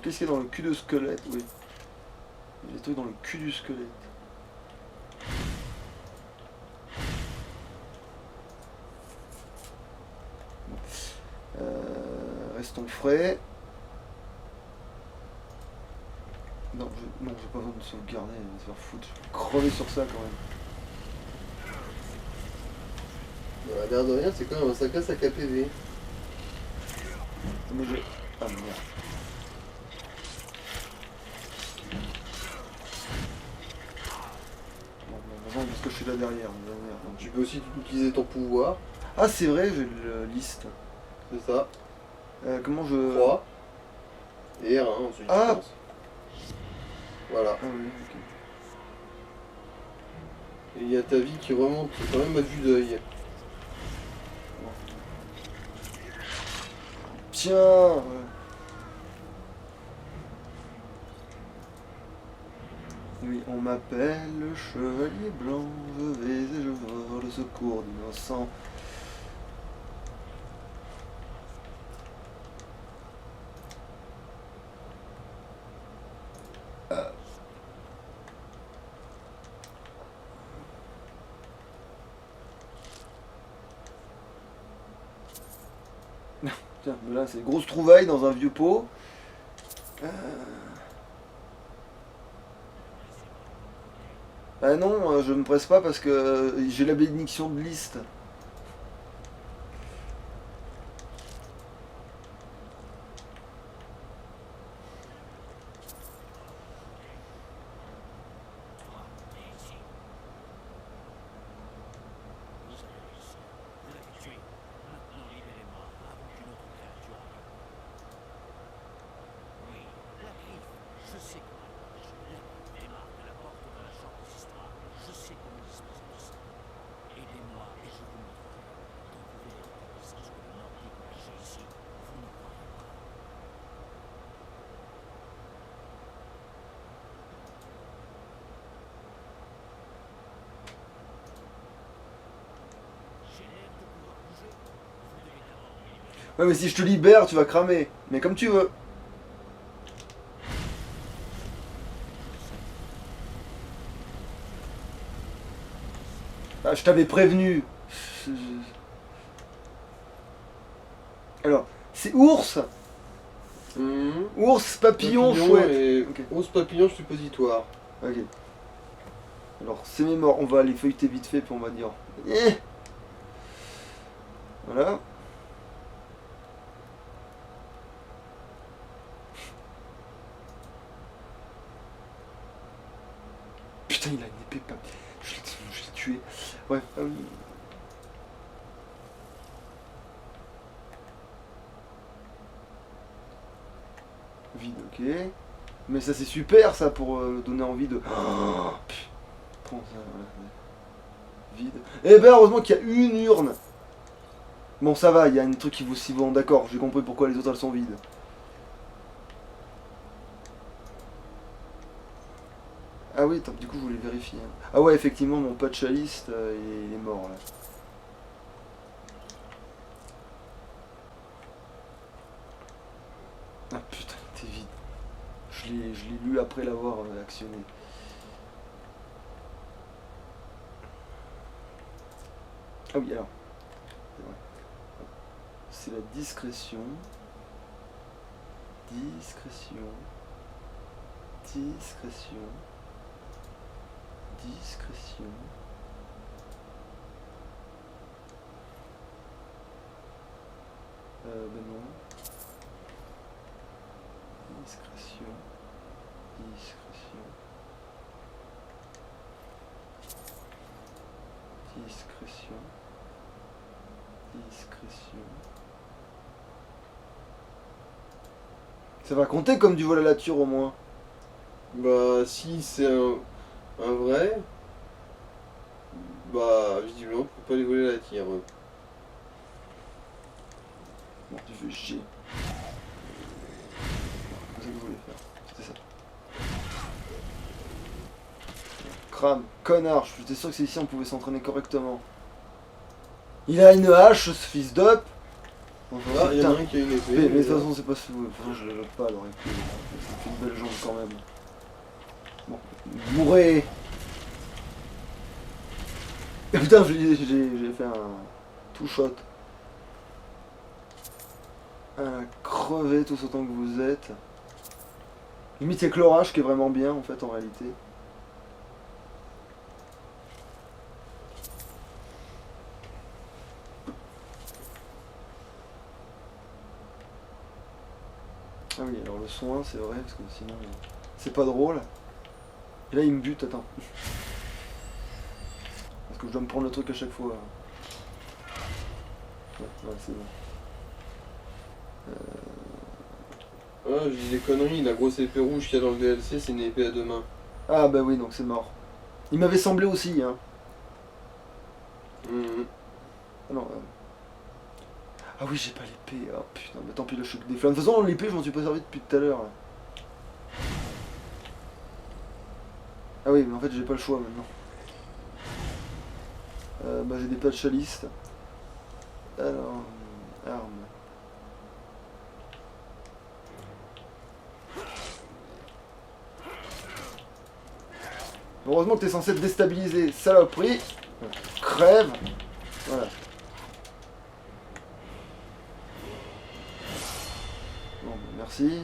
qu'est-ce qu'il y a dans le cul de squelette? Oui. Il y a des trucs dans le cul du squelette. Bon. Restons frais. Non, j'ai pas besoin de sauvegarder, il va se faire foutre. Je vais crever sur ça quand même. Bah, l'air de rien, c'est quand même un sacré sac à PV. Mais j'ai... Ah merde. Non, parce que je suis là derrière. Tu peux aussi utiliser ton pouvoir. Ah, c'est vrai, j'ai le liste. C'est ça. Comment je... 3. Et R1 ensuite, Ah. je pense. Voilà. Ah oui, ok. Et il y a ta vie qui remonte quand même à vue d'œil. Tiens. Oui, on m'appelle le chevalier blanc, je vais et je vole le secours d'innocents. Tiens, mais là c'est grosse trouvaille dans un vieux pot. Ah non, je me presse pas parce que j'ai la bénédiction de liste. Ouais, mais si je te libère, tu vas cramer. Mais comme tu veux. Ah, je t'avais prévenu. Alors, c'est ours, ours, papillon, chouette. Et Ok. ours papillon suppositoire. Ok. Alors, c'est mes morts. On va les feuilleter vite fait, puis on va dire. Eh. Voilà. Putain, il a une épée pas. Je l'ai tué. Ouais. Vide, ok. Mais ça, c'est super, ça, pour donner envie de. Oh, prends ça, voilà. Vide. Eh ben, heureusement qu'il y a une urne. Bon, ça va, il y a un truc qui vaut si bon, d'accord, j'ai compris pourquoi les autres elles sont vides. Ah oui, attends, du coup, je voulais vérifier. Hein. Ah ouais, effectivement, mon pote chaliste, il est mort là. Ah putain, il était vide. Je l'ai lu après l'avoir actionné. Ah oui, alors. C'est la discrétion. Discrétion. Discrétion. Discrétion. Ben non. Discrétion. Discrétion. Discrétion. Discrétion. Ça va compter comme du vol à la ture au moins. Bah, si c'est un vrai, bah, visiblement, on peut pas les voler à la tire. Bon, tu fais chier. C'est ce que je voulais faire. C'était ça. Crame, connard, j'étais sûr que c'est ici on pouvait s'entraîner correctement. Il a une hache, ce fils d'up. Enfin, Ah, il y en a putain. un qui a une épée. Mais de toute façon, c'est pas ce. De toute façon, je l'ai pas, alors épée. Ça fait une belle jambe quand même. Bon, mourrez. Putain, j'ai fait un two shot. Crevez tous autant que vous êtes. Limite, c'est que l'orage qui est vraiment bien en fait en réalité. Ah oui, alors le soin, c'est vrai, parce que sinon, c'est pas drôle. Et là, il me bute, attends. Parce que je dois me prendre le truc à chaque fois. Ouais, c'est bon. Ah, je dis des conneries, la grosse épée rouge qu'il y a dans le DLC, c'est une épée à deux mains. Ah bah oui, donc c'est mort. Il m'avait semblé aussi, hein. Mhm. Ah non, ah oui, j'ai pas l'épée. Oh putain, mais tant pis, le choc des flammes. De toute façon, l'épée, je m'en suis pas servi depuis tout à l'heure. Là. Ah oui, mais en fait, j'ai pas le choix maintenant. Bah, j'ai des patchs chalistes. Alors, armes. Heureusement que t'es censé te déstabiliser, saloperie. Crève. Voilà. Bon, bah, merci.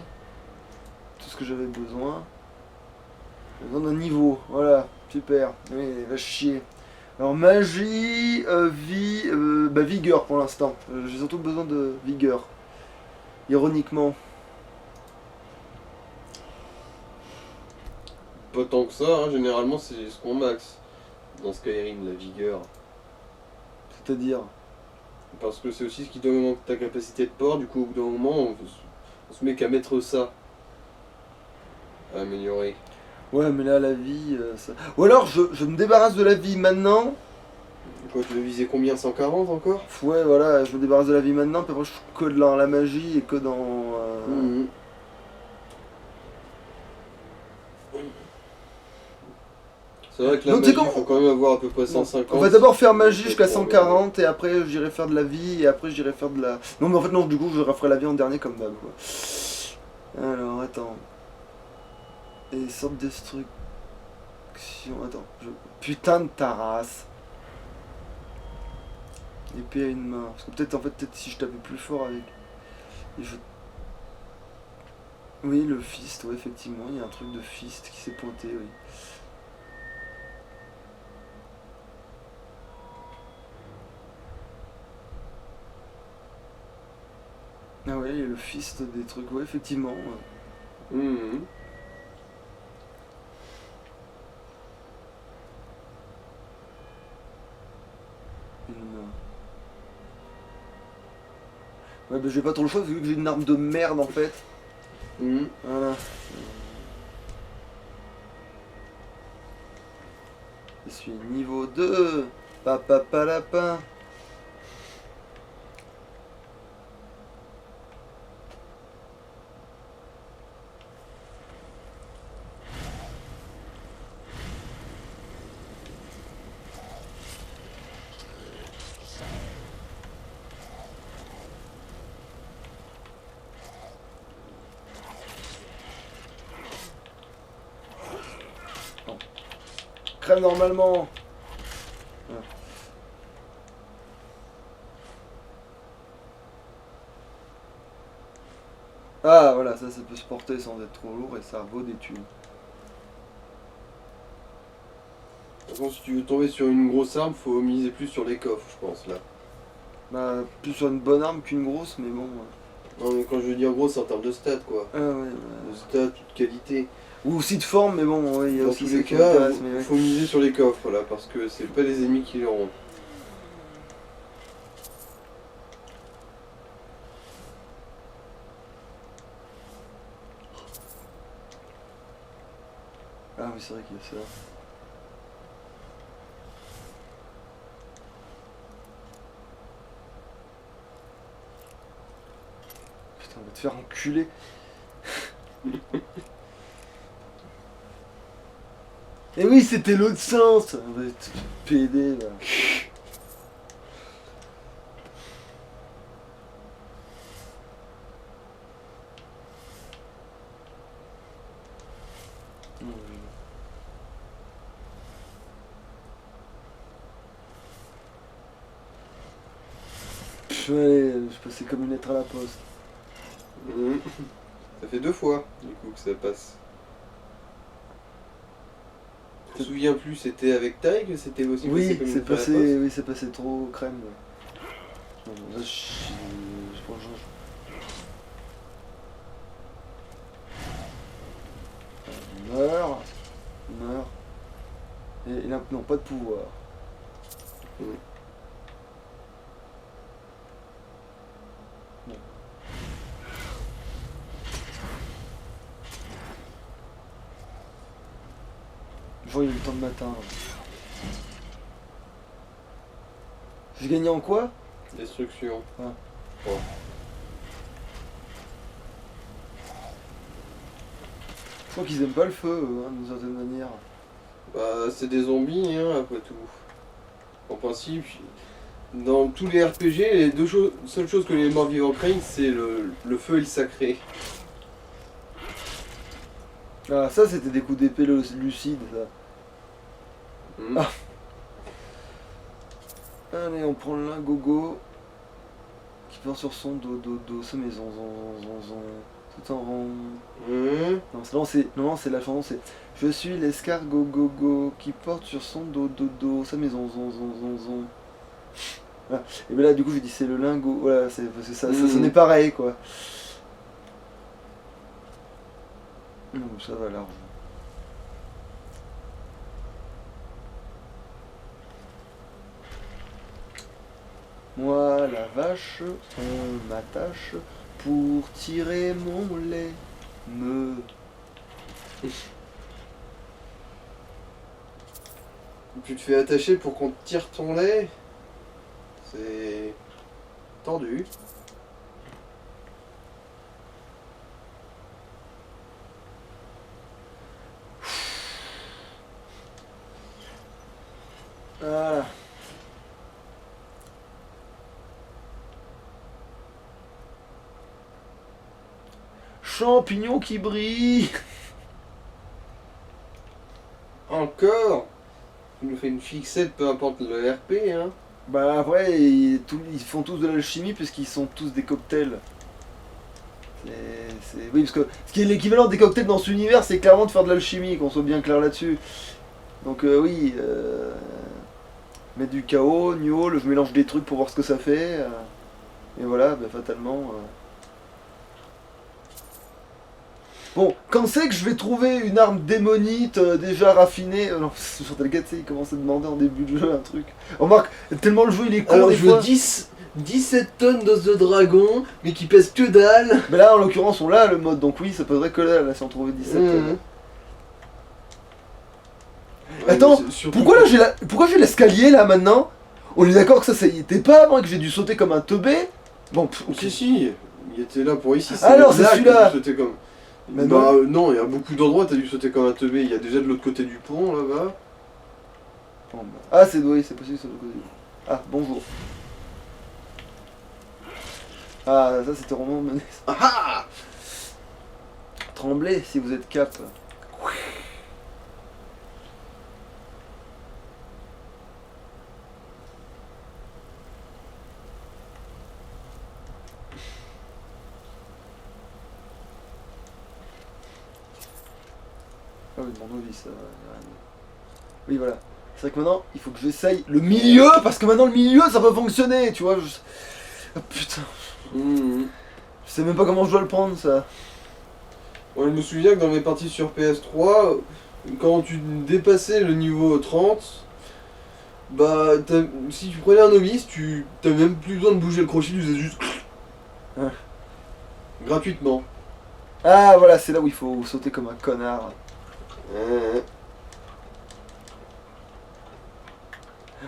Tout ce que j'avais besoin. J'ai besoin d'un niveau. Voilà, super. Oui, va chier. Alors magie, vie, bah vigueur pour l'instant. J'ai surtout besoin de vigueur. Ironiquement. Pas tant que ça, hein, généralement c'est ce qu'on max dans Skyrim, la vigueur. C'est-à-dire. Parce que c'est aussi ce qui donne ta capacité de port, du coup au bout d'un moment on se met qu'à mettre ça. À améliorer. Ouais, mais là la vie. Ça... Ou alors je me débarrasse de la vie maintenant. Quoi, tu veux viser combien, 140 encore? Ouais, voilà, je me débarrasse de la vie maintenant, puis après je suis que dans la magie et que dans. Mhm. C'est vrai que la Donc, tu sais magie, comment- faut quand même avoir à peu près 150. On va d'abord faire magie pour jusqu'à pouvoir 140 et après j'irai faire de la vie et après j'irai faire de la... Non mais en fait non, du coup je referai la vie en dernier comme d'hab quoi. Alors attends. Et sorte de destruction... Attends, putain de ta race. Épée à une main. Parce que peut-être en fait peut-être si je tapais plus fort avec... Et je... Oui le fist, ouais effectivement, il y a un truc de fist qui s'est pointé, oui. Ah ouais, il y a le fist des trucs, ouais effectivement. Mhm. Une... Ouais bah j'ai pas trop le choix vu que j'ai une arme de merde en fait. Mhm. Voilà. Je suis niveau 2. Papa lapin. Crème normalement. Voilà. Ah voilà, ça peut se porter sans être trop lourd et ça vaut des thunes. De toute façon, si tu veux tomber sur une grosse arme, faut miser plus sur les coffres, je pense, là. Bah plus sur une bonne arme qu'une grosse mais bon. Non, mais quand je veux dire gros, c'est en termes de stats, quoi. Ah ouais, De stats, de qualité. Ou aussi de forme mais bon, ouais, il y a Dans aussi tous ça les qui cas, m'intéresse, mais ouais. faut miser sur les coffres, là, parce que c'est pas les ennemis qui l'auront. Ah oui c'est vrai qu'il y a ça. Putain, on va te faire enculer. Et oui, c'était l'autre sens. On va être pédé là. Je vais aller, je passais comme une lettre à la poste. Mhm. Ça fait 2 fois, du coup, que ça passe. Je me souviens plus, c'était avec taille que c'était aussi passé Oui, comme une c'est lettre à la passé, poste. oui, c'est passé trop crème. Non, non, là, je prends le change. Meurs, meurs. Et il a non, pas de pouvoir. Mhm. Bon. Je vois, il y a eu le temps de m'atteindre. J'ai gagné en quoi? Destruction. Ah. Ouais. Je crois qu'ils aiment pas le feu, hein, d'une certaine manière. Bah, c'est des zombies, hein, après tout. En principe, dans tous les RPG, les seules choses que les morts vivants craignent, c'est le feu et le sacré. Ah, ça c'était des coups d'épée lucides, ça. Mhm. Ah. Allez, on prend le gogo qui part sur son dos, sa maison, tout en rond. Mhm. Non, c'est la chanson, c'est je suis l'escargot gogo qui porte sur son dos, sa maison, zon. Voilà. Et bien là, du coup, j'ai dit c'est le lingot, voilà, c'est parce que ça sonnait pareil, quoi. Non, ça va large. Moi, la vache, on m'attache pour tirer mon lait. Tu te fais attacher pour qu'on te tire ton lait. C'est tendu. Voilà. Champignon qui brille. Encore. Tu nous fais une fixette, peu importe le RP, hein. Bah après, ils font tous de l'alchimie puisqu'ils sont tous des cocktails. Oui, parce que ce qui est l'équivalent des cocktails dans cet univers, c'est clairement de faire de l'alchimie, qu'on soit bien clair là-dessus. Donc oui, mettre du chaos, gnôle, je mélange des trucs pour voir ce que ça fait. Et voilà, bah, fatalement. Bon, quand c'est que je vais trouver une arme démonite déjà raffinée non, sur Telgat, il commence à demander en début de jeu un truc. Remarque, tellement le jeu il est con Alors des je veux fois. 17 tonnes d'os de dragon, mais qui pèsent que dalle. Mais là, en l'occurrence, on l'a le mode, donc oui, ça poserait que là si on trouvait 17. Mhm. Ouais, Attends, mais surtout pourquoi que- là pourquoi j'ai l'escalier là maintenant? On est d'accord que ça y était pas avant et que j'ai dû sauter comme un teubé? Bon, ok. Si, il était là pour ici. Alors, c'est là que celui-là. t'as dû sauter comme. Mais Bah non, il y a beaucoup d'endroits t'as dû sauter comme un teubé. Il y a déjà de l'autre côté du pont là-bas. Bon, bah. Ah, oui, c'est possible, ça doit causer. Ah, bonjour. Ah, ça c'était vraiment mené. Ah ah. Tremblez si vous êtes cap. Ah oui, mon novice, ça va. Oui, voilà. C'est vrai que maintenant, il faut que j'essaye le milieu, parce que maintenant le milieu, ça peut fonctionner, tu vois. Ah, putain. Mhm. Je sais même pas comment je dois le prendre, ça. Ouais, je me souviens que dans mes parties sur PS3, quand tu dépassais le niveau 30, bah si tu prenais un novice, tu t'avais même plus besoin de bouger le crochet, tu faisais juste Ouais. gratuitement. Ah, voilà, c'est là où il faut sauter comme un connard.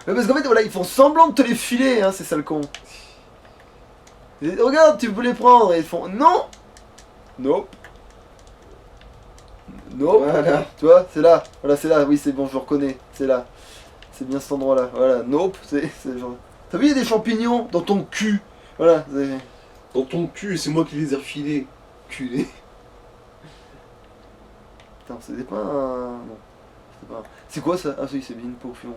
Mais parce qu'en fait, voilà, ils font semblant de te les filer, hein, c'est ça le con. Regarde, tu peux les prendre, et ils font non. Nope. Nope. Voilà. Tu vois, c'est là. Voilà, c'est là. Oui, c'est bon, je le reconnais. C'est là. C'est bien cet endroit-là. Voilà. Nope. C'est genre. T'as vu, il y a des champignons dans ton cul. Voilà. Dans ton cul, c'est moi qui les ai refilés. Culé. Putain, c'était pas un. Non. C'était pas un. C'est quoi ça? Ah, si, c'est bien une potion.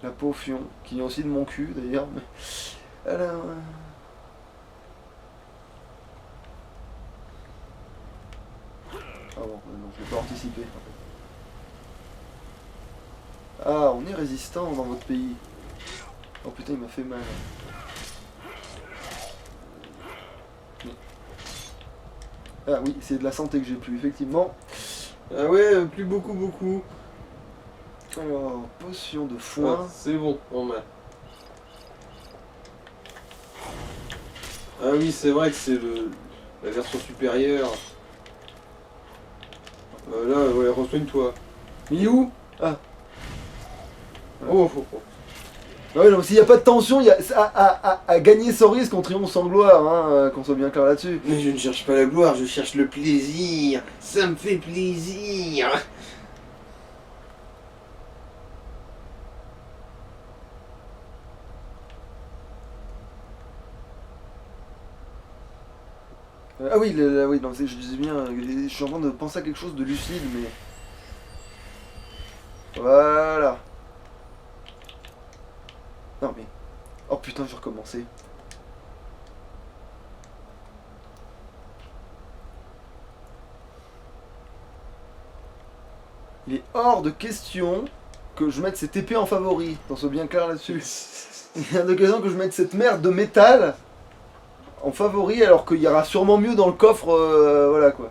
La potion, qui vient aussi de mon cul d'ailleurs. Mais... Alors... Ah bon, non, je vais pas anticiper. Ah, on est résistant dans votre pays. Oh putain, il m'a fait mal. Ah oui, c'est de la santé que j'ai plus, effectivement. Ah ouais, plus beaucoup. Alors, potion de Ah, foin. c'est bon, on a. Ah oui, c'est vrai que c'est la version supérieure. Là, ouais, resoigne-toi. Il est où? Ah. Oh. Ah ouais, non, s'il n'y a pas de tension, il y a... à gagner sans risque, on triomphe sans gloire, hein, qu'on soit bien clair là-dessus. Mais je ne cherche pas la gloire, je cherche le plaisir. Ça me fait plaisir. Ah oui, oui, non, je disais bien, je suis en train de penser à quelque chose de lucide, mais... Voilà. Non mais... Oh putain, je vais recommencer. Il est hors de question que je mette cette épée en favori, qu'on soit bien clair là-dessus. Il est hors de question que je mette cette merde de métal en favori alors qu'il y aura sûrement mieux dans le coffre, voilà quoi.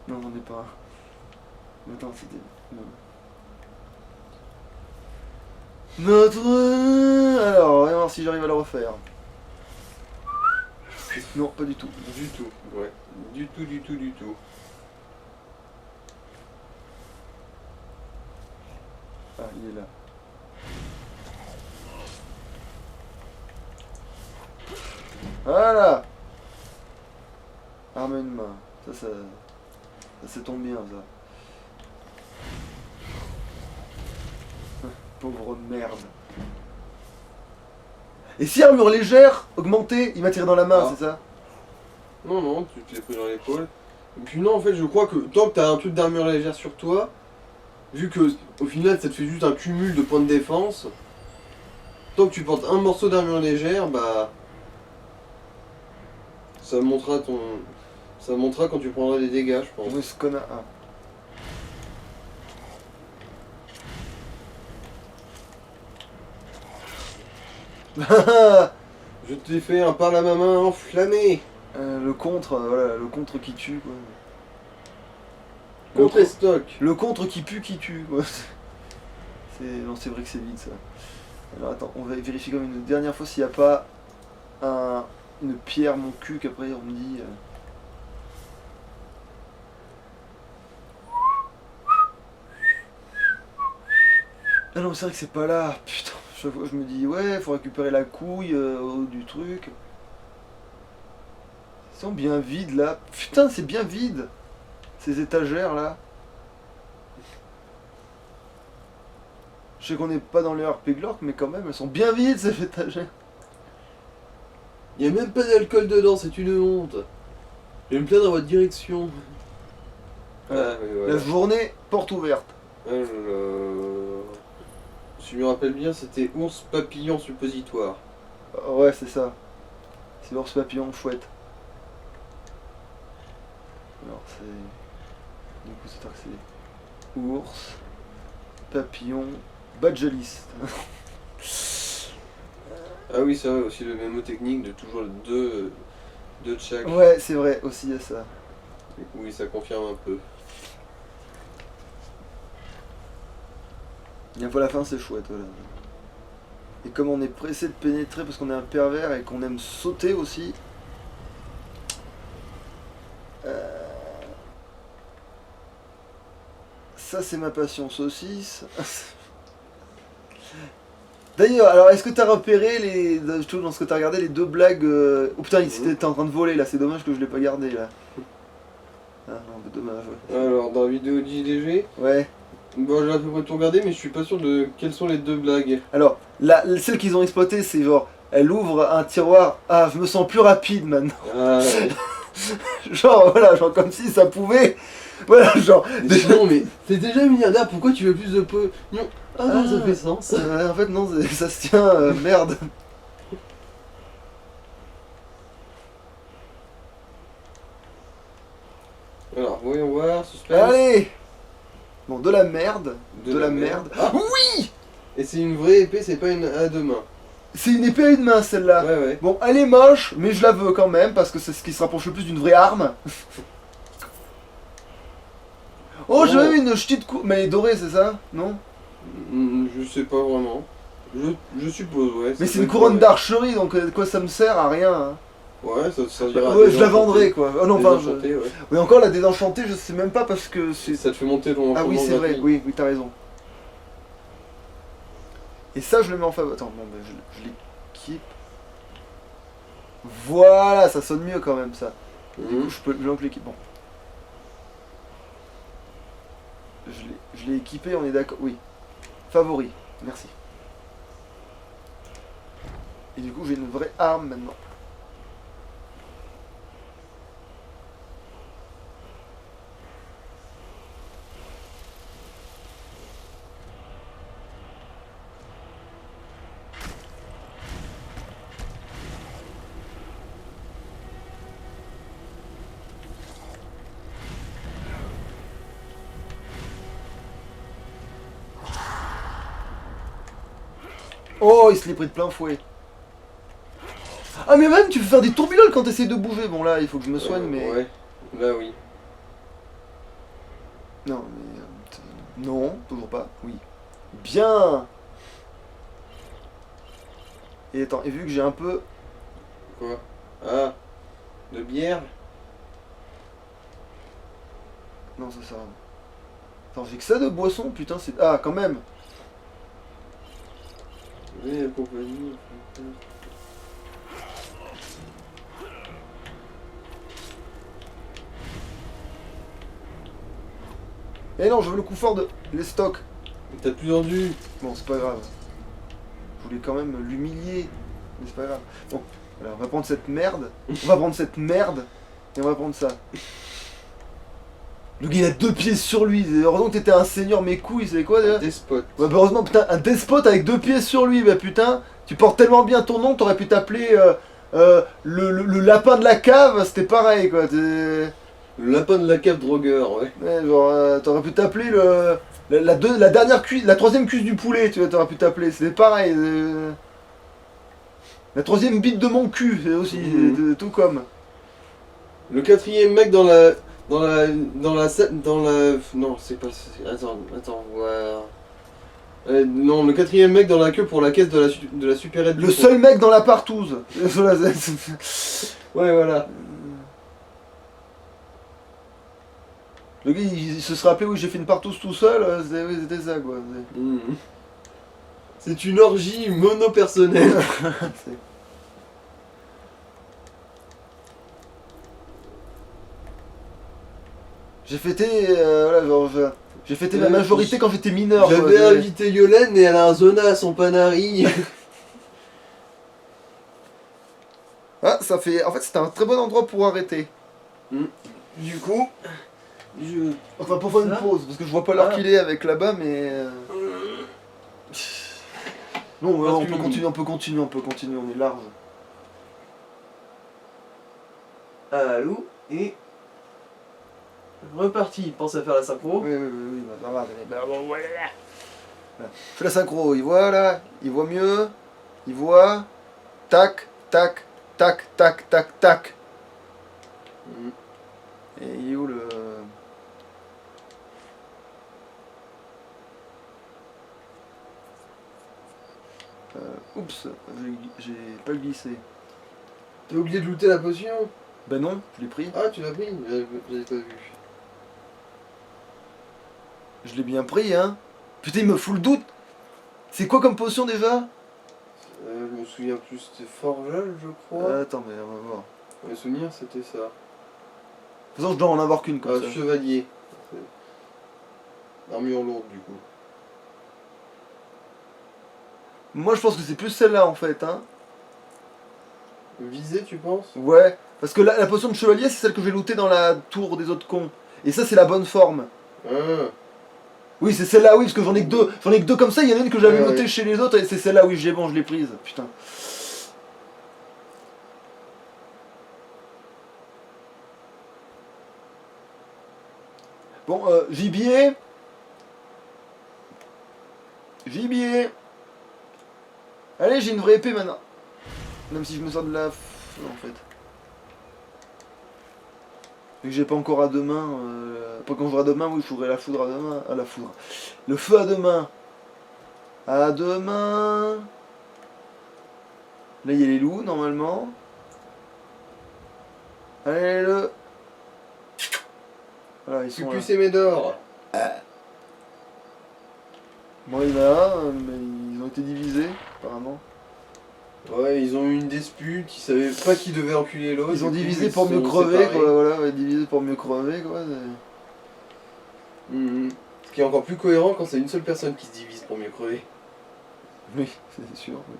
Non, j'en ai pas un. Mais attends, c'était... Non. Notre... Alors, on va voir si j'arrive à le refaire. Non, pas du tout. Du tout, ouais. Du tout. Ah, il est là. Voilà. Arme à une main. Ça tombe bien, ça. Pauvre merde. Et si armure légère, augmentée, il m'a tiré dans la main, Ah. c'est ça? Non, tu te l'es pris dans l'épaule. Et puis non, en fait, je crois que tant que t'as un truc d'armure légère sur toi, vu que au final ça te fait juste un cumul de points de défense, tant que tu portes un morceau d'armure légère, bah... Ça montera quand tu prendras des dégâts, je pense. Oui, ce connard. Ah. Je t'ai fait un par la main enflammé. Le contre, voilà, le contre qui tue, quoi. Contre-stock. Le contre qui pue, qui tue, quoi. Non, c'est vrai que c'est vite, ça. Alors attends, on va vérifier comme une dernière fois s'il n'y a pas une pierre, mon cul, qu'après on me dit... Ah non, c'est vrai que c'est pas là. Putain, chaque fois je me dis, ouais, faut récupérer la couille du truc. Ils sont bien vides là. Putain, c'est bien vide. Ces étagères là. Je sais qu'on n'est pas dans le RP Glork, mais quand même, elles sont bien vides ces étagères. Y a même pas d'alcool dedans, c'est une honte. Je vais me plaindre à votre direction. Voilà. oui, voilà. La journée, porte ouverte. Si je me rappelle bien, c'était ours papillon suppositoire. Ouais, c'est ça. C'est l'ours papillon chouette. Alors, c'est. Du coup, c'est ours, papillon, badgeliste. Ah oui, c'est vrai, aussi le mémotechnique de toujours deux de chaque. Ouais, c'est vrai, aussi il y a ça. Oui, ça confirme un peu. Et voilà, la fin, c'est chouette. Voilà. Et comme on est pressé de pénétrer parce qu'on est un pervers et qu'on aime sauter aussi. Ça, c'est ma passion, saucisse. D'ailleurs, alors est-ce que t'as repéré dans ce que t'as regardé les deux blagues Oh putain, t'es en train de voler là, c'est dommage que je l'ai pas gardé là. Ah non, mais dommage. Ouais. Alors, dans la vidéo d'IDG, Ouais. bon, j'ai à peu près tout regardé, mais je suis pas sûr de quelles sont les deux blagues. Alors, celle qu'ils ont exploitée, c'est genre, elle ouvre un tiroir. Ah, je me sens plus rapide maintenant. Ah, ouais. Genre, voilà, genre comme si ça pouvait. Voilà, genre. Mais sinon, mais t'es déjà milliardaire, pourquoi tu veux plus de pognon? Ah non, ça fait sens. En fait, non, ça se tient, merde. Alors, voyons voir, suspense. Allez. Bon, de la merde. De la merde. Ah. Oui. Et c'est une vraie épée, c'est pas une à deux mains. C'est une épée à une main, celle-là. Ouais, ouais. Bon, elle est moche, mais je la veux quand même, parce que c'est ce qui se rapproche le plus d'une vraie arme. Oh, j'ai Oh. même une petite coupe. Mais elle est dorée, c'est ça? Non? Je sais pas vraiment. Je suppose, ouais. Mais ça c'est doit une être couronne vrai. d'archerie, donc quoi ça me sert à rien. Hein. Ouais, ça te servira à Ouais, je la désenchanter. vendrai quoi. Oh non, enfin, Désenchanter, ouais. mais encore la désenchantée, je sais même pas parce que c'est. Ça te fait monter ton Ah oui, enchantement c'est vrai, gratuit. oui, oui, t'as raison. Et ça, je le mets en faveur. Attends, bon, ben, je l'équipe. Voilà, ça sonne mieux quand même ça. Du coup, Mhm. je lance l'équipe. Bon. Je l'ai équipé, on est d'accord. Oui. Favori, merci. Et du coup, j'ai une vraie arme maintenant. Oh, il se l'est pris de plein fouet. Ah, mais même, tu peux faire des tourbillons quand t'essayes de bouger. Bon, là, il faut que je me soigne, mais. Ouais, là oui. Non, mais. Non, toujours pas. Oui. Bien. Et attends, et vu que j'ai un peu. Quoi? Ah, de bière? Non, ça sert à rien. Attends, j'ai que ça de boisson, putain, c'est. Ah, quand même. Oui, la compagnie. Eh non, je veux le coup fort de. Les stocks. T'as plus vendu. Bon, c'est pas grave. Je voulais quand même l'humilier. Mais c'est pas grave. Bon, voilà, on va prendre cette merde. On va prendre cette merde. Et on va prendre ça. Le gars, il a 2 pieds sur lui. Heureusement que t'étais un seigneur, mes couilles, c'est quoi déjà? Despote. Ouais, bah heureusement, putain, un despote avec 2 pieds sur lui, bah putain, tu portes tellement bien ton nom, t'aurais pu t'appeler le lapin de la cave, c'était pareil quoi. Le lapin de la cave drogueur, ouais. Ouais, genre, t'aurais pu t'appeler la dernière cuisse, la troisième cuisse du poulet, tu vois, t'aurais pu t'appeler, c'était pareil. La troisième bite de mon cul, c'est aussi, tout comme. Le quatrième mec dans la. Non, c'est pas. Attends, voir. Non, le quatrième mec dans la queue pour la caisse de la supérette. Le seul mec dans la partouze. Ouais, voilà. Le gars, il se serait rappelé, oui, j'ai fait une partouze tout seul, oui, c'était ça quoi. Mhm. C'est une orgie monopersonnelle. C'est- J'ai fêté, voilà, genre, j'ai fêté ma majorité quand j'étais mineur. quoi, J'avais c'est- invité Yolène et elle a un zona à son panari. Ah, ça fait. En fait, c'était un très bon endroit pour arrêter. Du coup, je. Enfin, pour faire une Ça pause, parce que je vois pas l'heure Ah. qu'il est avec là-bas, mais. Non, Parce on que- peut continuer, on peut continuer, on est large. Allô et. Reparti, pense à faire la synchro. Oui, bah, ça va, voilà. Je fais la synchro, il voit là, il voit mieux, il voit. Tac, tac, tac, tac, tac, tac. Mhm. Et il est où le. Oups, j'ai pas glissé. T'as oublié de looter la potion? Ben non, je l'ai pris. Ah, tu l'as pris? J'avais pas vu. Je l'ai bien pris, hein. Putain, il me fout le doute. C'est quoi comme potion déjà? Je me souviens plus, c'était Forgeal, je crois. Attends, mais on va voir. Mes souvenirs, c'était ça. De toute façon, je dois en avoir qu'une comme ça. Chevalier. Armure lourde, du coup. Moi, je pense que c'est plus celle-là en fait, hein. Visée, tu penses? Ouais, Parce que la potion de chevalier, c'est celle que j'ai lootée dans la tour des autres cons. Et ça, c'est la bonne forme. Ah. Oui, c'est celle-là, oui, parce que j'en ai que deux. J'en ai que deux comme ça, il y en a une que j'avais Ouais, notée ouais. chez les autres, et c'est celle-là, oui, bon, je l'ai prise. Putain. Bon, gibier. Gibier. Allez, j'ai une vraie épée maintenant. Même si je me sors de la... en fait. Vu que j'ai pas encore à deux mains, pas quand j'aurai à deux mains, oui, je fourrai la foudre à deux mains. À la foudre. Le feu à deux mains. À deux mains. Là, il y a les loups, normalement. Allez, le... Voilà, ils sont là. Cucus et Médor. Bon, il y en a un, mais ils ont été divisés, apparemment. Ouais, ils ont eu une dispute, ils savaient pas qui devait enculer l'autre. Ils ont du coup, divisé ils pour se mieux sont crever, séparés. quoi, voilà, ouais, divisé pour mieux crever, quoi. Mhm. Ce qui est encore plus cohérent quand c'est une seule personne qui se divise pour mieux crever. Oui, c'est sûr. Oui.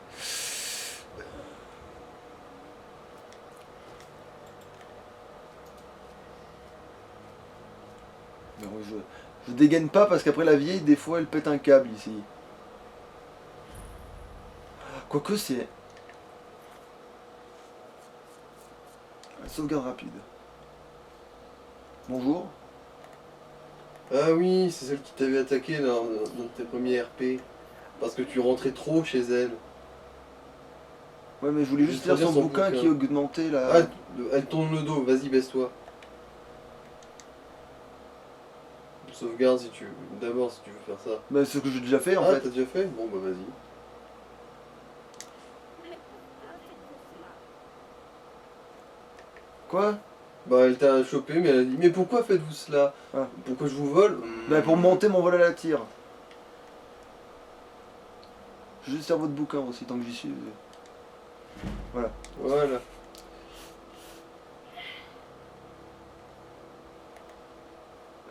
Non, je dégaine pas parce qu'après la vieille, des fois, elle pète un câble ici. Quoique c'est... Sauvegarde rapide. Bonjour. Ah oui, c'est celle qui t'avait attaqué dans tes premiers RP. Parce que tu rentrais trop chez elle. Ouais, mais je voulais juste lire son bouquin qui augmentait la... Ah, elle tourne le dos, vas-y, baisse-toi. Sauvegarde si tu veux. D'abord si tu veux faire ça. Bah, c'est ce que j'ai déjà fait en Ah, fait. t'as déjà fait? Bon bah vas-y. Quoi? Bah elle t'a chopé mais elle a dit mais pourquoi faites-vous cela? Ah. Pourquoi je vous vole? Bah, pour monter mon vol à la tire. Je vais juste lire votre bouquin aussi, tant que j'y suis. Voilà. Voilà.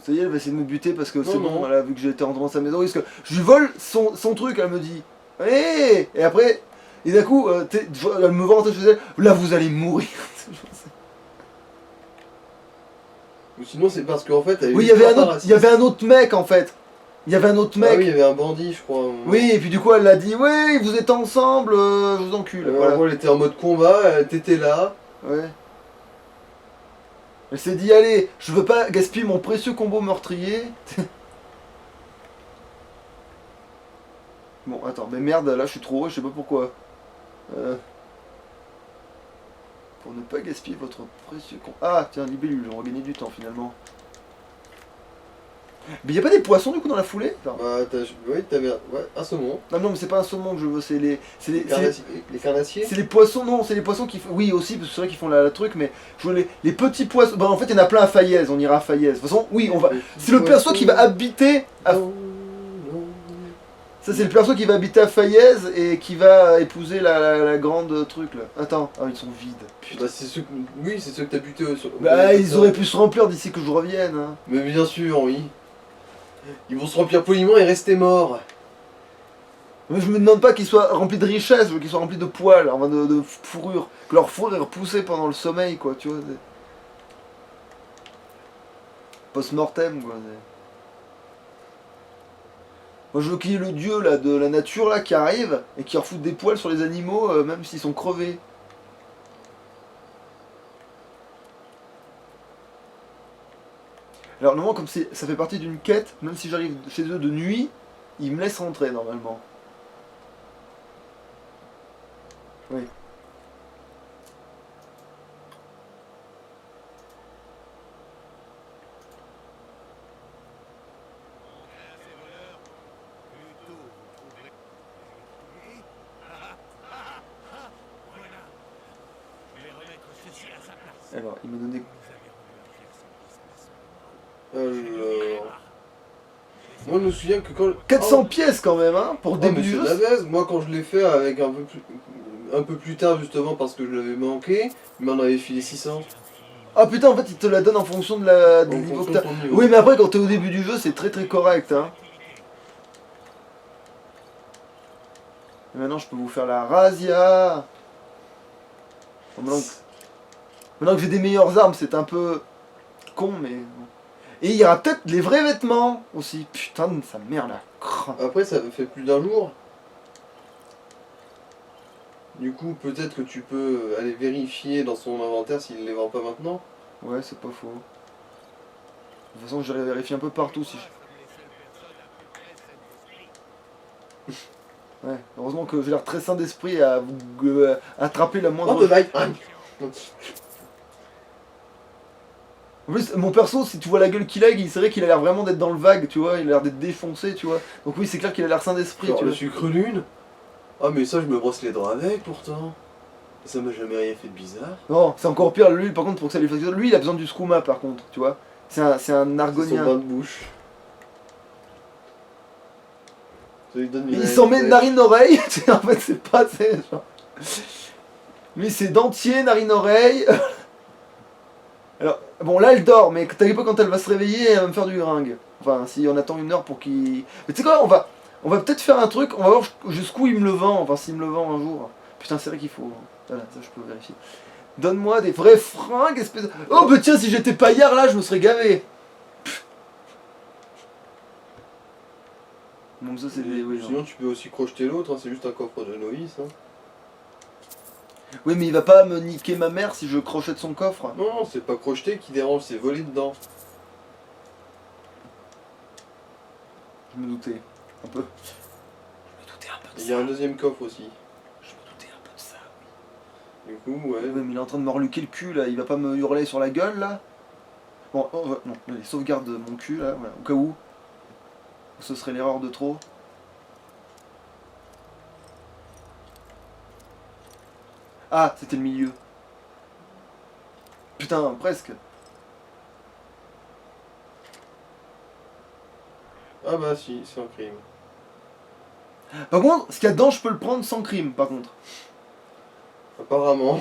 Ça y est, elle va essayer de me buter parce que Non, c'est bon, non. voilà, vu que j'ai été rentré dans sa maison. Parce que je lui vole son truc, elle me dit. Hé Et après, et d'un coup, elle me voit rentrer chez elle. Là, vous allez mourir. Ou sinon c'est parce qu'en fait elle Oui, est il y avait ultra un autre, il y avait un autre mec en fait. Il y avait un autre mec. Ah oui, il y avait un bandit je crois. Oui, et puis du coup, elle a dit, oui, vous êtes ensemble, je vous encule. En Voilà. gros elle était en mode combat, t'étais là. Ouais. Elle s'est dit, allez, je veux pas gaspiller mon précieux combo meurtrier. Bon, attends, mais merde, là je suis trop haut, je sais pas pourquoi. Pour ne pas gaspiller votre précieux combo. Ah, tiens, libellule, on va gagner du temps finalement. Mais y a pas des poissons du coup dans la foulée? Attends. Bah oui, t'avais un saumon. Non, non, mais c'est pas un saumon que je veux, c'est les. C'est les, Les carnassiers. c'est les poissons, non, c'est les poissons qui font. Oui, aussi, parce que c'est vrai qu'ils font la truc, mais je veux les petits poissons. Bah, en fait, il y en a plein à Fayez, on ira à Fayez. De toute façon, oui, on va. C'est le perso qui va habiter à. Non, non. Ça, c'est le perso qui va habiter à Fayez et qui va épouser la grande truc là. Attends, ah, ils sont vides. Putain. Bah c'est ceux que... Oui, c'est ceux que t'as buté sur... Bah, ils auraient pu se remplir d'ici que je revienne. Hein. Mais bien sûr, oui. Ils vont se remplir poliment et rester morts. Mais je me demande pas qu'ils soient remplis de richesses, je veux qu'ils soient remplis de poils, enfin de fourrure. Que leur fourrure est repoussée pendant le sommeil, quoi, tu vois. Post-mortem, quoi. Moi, je veux qu'il y ait le dieu là, de la nature là, qui arrive et qui refoute des poils sur les animaux, même s'ils sont crevés. Alors, normalement, comme ça fait partie d'une quête, même si j'arrive chez eux de nuit, ils me laissent rentrer normalement. Oui. Alors, il m'a donné... Alors... Moi je me souviens que quand... 400 pièces quand même, hein, pour Oh, début mais du c'est jeu. de la baise. Moi quand je l'ai fait avec un peu plus tard justement parce que je l'avais manqué, il m'en avait filé 600. Ah putain, en fait, il te la donne en fonction de la, du En niveau que fonction de t'as. ton niveau. Oui, mais après, quand t'es au début du jeu, c'est très correct, hein. Et maintenant, je peux vous faire la razzia. Oh, Maintenant que j'ai des meilleures armes, c'est un peu con, mais... bon. Et il y aura peut-être les vrais vêtements aussi. Putain de sa mère là. Après, ça fait plus d'1 jour. Du coup, peut-être que tu peux aller vérifier dans son inventaire s'il les vend pas maintenant. Ouais, c'est pas faux. De toute façon, j'irai vérifier un peu partout si je... Ouais, heureusement que j'ai l'air très sain d'esprit à vous attraper la moindre... Oh, de vague. En plus, mon perso, si tu vois la gueule qu'il a, c'est vrai qu'il a l'air vraiment d'être dans le vague, tu vois, il a l'air d'être défoncé, tu vois. Donc oui, c'est clair qu'il a l'air sain d'esprit, tu Genre le vois. sucre lune. Ah, mais ça, je me brosse les dents avec pourtant. Ça m'a jamais rien fait de bizarre. Non, c'est encore pire, lui, par contre, pour que ça lui fasse... Lui, il a besoin du skouma, par contre, tu vois. C'est un C'est son argonien. bain de bouche. Ça lui donne une Il s'en met tête. narine-oreille, tu sais, en fait, c'est pas... c'est genre... Lui, c'est dentier, narine-oreille... Alors, bon, là, elle dort, mais t'inquiète pas, quand elle va se réveiller, elle va me faire du ringue. Enfin, si on attend 1 heure pour qu'il... Mais tu sais quoi, on va peut-être faire un truc, on va voir jusqu'où il me le vend, enfin, s'il me le vend un jour. Putain, c'est vrai qu'il faut... Voilà, ça, je peux vérifier. Donne-moi des vraies fringues, espèce de... Oh, bah tiens, si j'étais paillard, là, je me serais gavé. Bon, ça, c'est des... Oui, Sinon, tu peux aussi crocheter l'autre, hein, c'est juste un coffre de novice. Hein. oui, mais il va pas me niquer ma mère si je crochette son coffre. Non, non, c'est pas crocheter qui dérange, c'est voler dedans. Je me doutais. Un peu. Je me doutais un peu de Il ça. y a un deuxième coffre aussi. Je me doutais un peu de ça. Du coup, ouais. Ouais, mais il est en train de me reluquer le cul là, il va pas me hurler sur la gueule là. Bon, oh, ouais, non, allez, sauvegarde mon cul là, voilà, au cas où. Ce serait l'erreur de trop. Ah, c'était le milieu. Putain, presque. Ah bah si, c'est un crime. Par contre, ce qu'il y a dedans, je peux le prendre sans crime, par contre. Apparemment.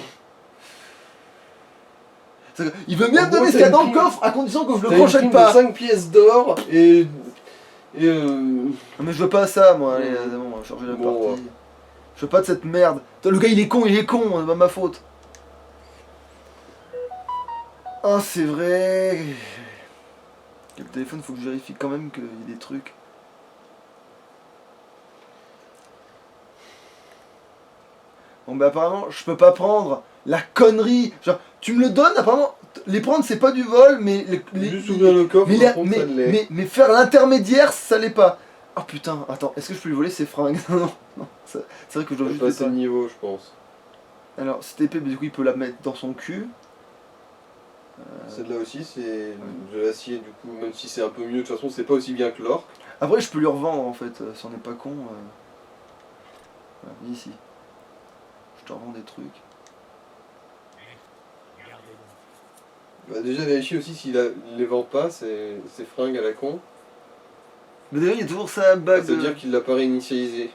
Il veut bien En me gros, donner ce t'as qu'il y a dans une le prime- coffre, à condition que je le T'as une crochette prime pas. de 5 pièces d'or et Non, mais je veux pas ça, moi. Allez, Mm. bon, on va changer la Bon, partie. Je veux pas de cette merde. Putain, le gars, il est con, c'est pas ma faute. Ah, c'est vrai. Le téléphone, faut que je vérifie quand même qu'il y ait des trucs. Bon, bah, apparemment, je peux pas prendre la connerie. Genre, tu me le donnes, apparemment, les prendre, c'est pas du vol, mais. juste ouvrir le coffre, mais, par contre, ça l'est. mais faire l'intermédiaire, ça l'est pas. Oh putain, attends, est-ce que je peux lui voler ses fringues? Non, non, c'est vrai que je dois T'as juste passé le dépanner. niveau, je pense. Alors, cette épée, du coup, il peut la mettre dans son cul. Celle-là aussi, c'est de l'acier, du coup, même si c'est un peu mieux, de toute façon, c'est pas aussi bien que l'or. Après, je peux lui revendre en fait, si on n'est pas con. Voilà, viens ici. Je te revends des trucs. Bah, déjà, vérifier aussi s'il les vend pas, ces fringues à la con. Mais d'ailleurs, il y a toujours sa bague. Ça veut dire qu'il l'a pas réinitialisé.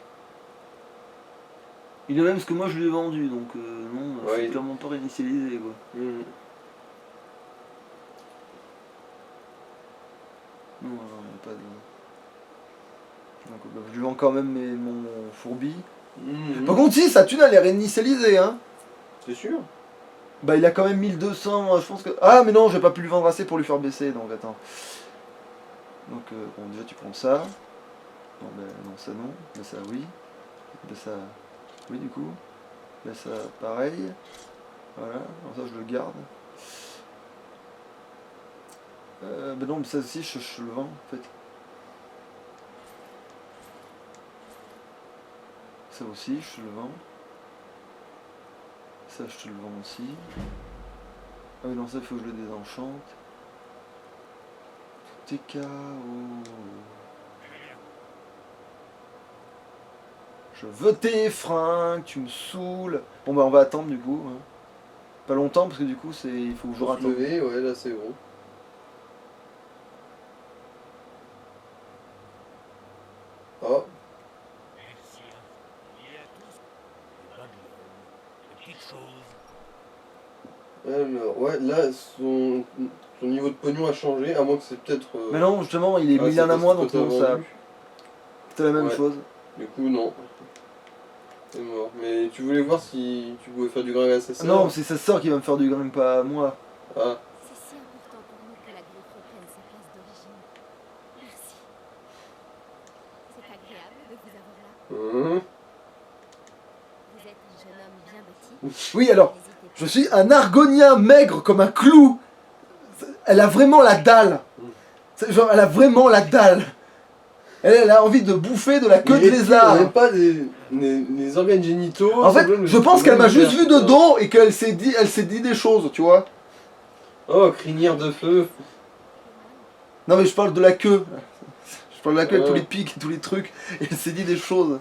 Il a même ce que moi je lui ai vendu, donc non, Ouais, c'est il- clairement pas réinitialisé quoi. Mhm. Non, non, il n'y a pas de. Donc, bah, je lui vends quand même mon fourbi. Mhm. Par contre, si, sa thune elle est réinitialisée, hein. C'est sûr. Bah, il a quand même 1200, je pense que. Ah, mais non, j'ai pas pu lui vendre assez pour lui faire baisser, donc attends. Donc, bon, déjà tu prends ça. Non, bah, non, ça non. Mais ça, oui. Mais ça. Oui, du coup. Mais ça, pareil. Voilà, alors ça, je le garde. Bah non, mais ça aussi, je le vends en fait. Ça aussi, je te le vends. Ça, je te le vends aussi. Ah mais non, ça, il faut que je le désenchante. Tout est KO. Je veux tes fringues, tu me saoules. Bon bah on va attendre du coup. Hein. Pas longtemps parce que du coup il faut que je Pour se rattende. lever, ouais, là c'est bon. Ah, alors, ouais, là son niveau de pognon a changé, à moins que c'est peut-être. Mais non, justement, il est c'est 1000 à parce moi que donc t'as non, ça. vendu. C'était la même Ouais. chose. Du coup, non. C'est mort. Mais tu voulais voir si tu pouvais faire du grain à sa sœur? Non, c'est sa sœur qui va me faire du grain, pas moi. Ah. C'est si important pour nous que la griffe reprenne sa place d'origine. Merci. C'est agréable de vous avoir là. Hum. Vous êtes un jeune homme bien bâti. Oui, alors, N'hésitez pas. je suis un argonien maigre comme un clou. Elle a vraiment la dalle. Genre, elle a vraiment la dalle. Elle a envie de bouffer de la queue de Mais lézard. même pas les organes génitaux. En fait, simplement je pense qu'elle m'a juste vu de dos. dos et qu'elle s'est dit des choses, tu vois. Oh, crinière de feu. Non mais je parle de la queue. Je parle de la queue avec Ouais. tous les pics et tous les trucs. Et elle s'est dit des choses.